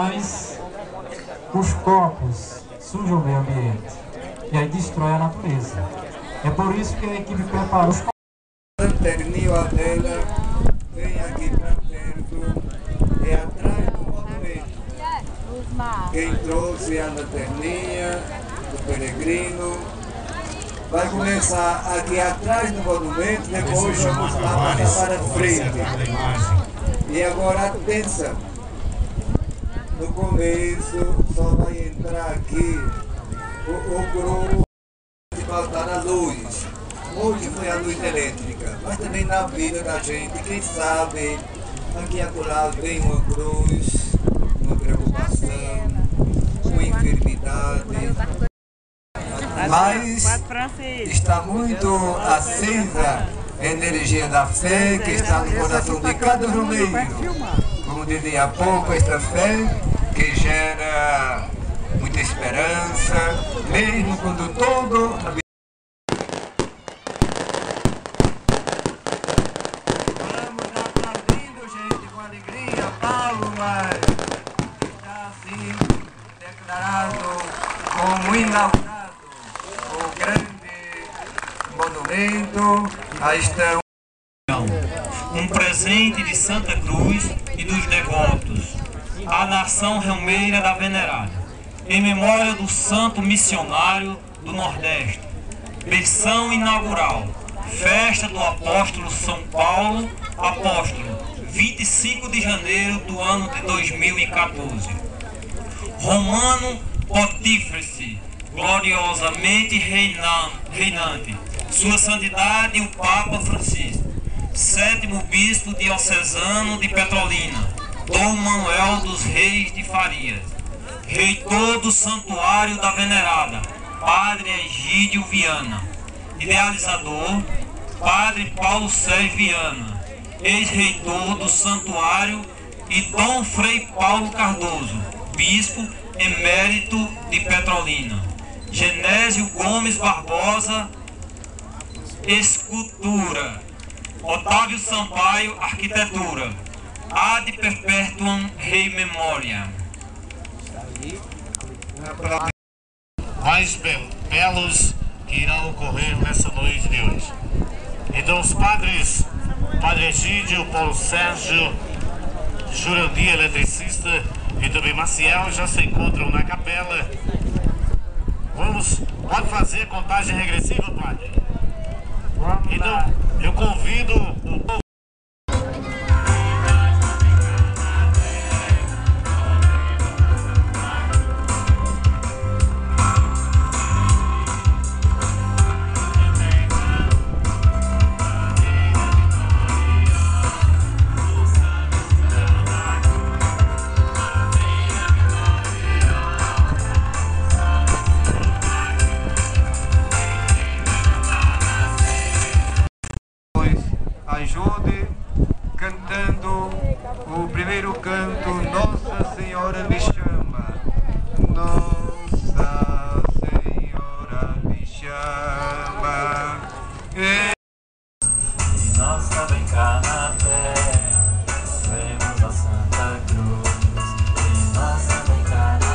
Mas os copos sujam o meio ambiente e aí destrói a natureza. É por isso que a equipe prepara os copos. Terninho a dela, vem aqui para perto, é atrás do monumento. Quem trouxe a lanterninha do peregrino vai começar aqui atrás do monumento, depois vamos lá para frente. E agora atenção, no começo só vai entrar aqui o grupo de faltar a luz. Hoje foi a luz elétrica, mas também na vida da gente, quem sabe, aqui e acolá vem uma cruz, uma preocupação, uma enfermidade. Mas está muito acesa a energia da fé que está no coração de cada romeiro. Como dizia há pouco, esta fé que gera muita esperança, mesmo quando todo... Está assim declarado como inaugurado o grande monumento a esta um presente de Santa Cruz e dos devotos à nação realmeira da Venerada, em memória do santo missionário do Nordeste. Versão inaugural, festa do apóstolo São Paulo, apóstolo, 25 de janeiro do ano de 2014. Romano Pontífice, gloriosamente reinante, Sua Santidade o Papa Francisco, sétimo bispo diocesano de Petrolina, Dom Manuel dos Reis de Farias, reitor do Santuário da Venerada, Padre Egídio Viana, idealizador, Padre Paulo Sérgio Viana, ex-reitor do Santuário, e Dom Frei Paulo Cardoso, bispo emérito de Petrolina. Genésio Gomes Barbosa, escultura. Otávio Sampaio, arquitetura. Ad perpetuam rei memoria. Mais belos que irão ocorrer nessa noite de hoje. Então os padres, Padre Egídio, Paulo Sérgio, Jurandir, eletricista, e também Maciel já se encontram na capela. Pode fazer a contagem regressiva, padre? Então, eu convido o povo. Ajude cantando o primeiro canto, Nossa Senhora me chama. Nossa Senhora me chama. E nós também cá na terra vemos a Santa Cruz. E nós também cá na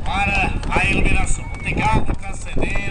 para a iluminação. Tem água para acender.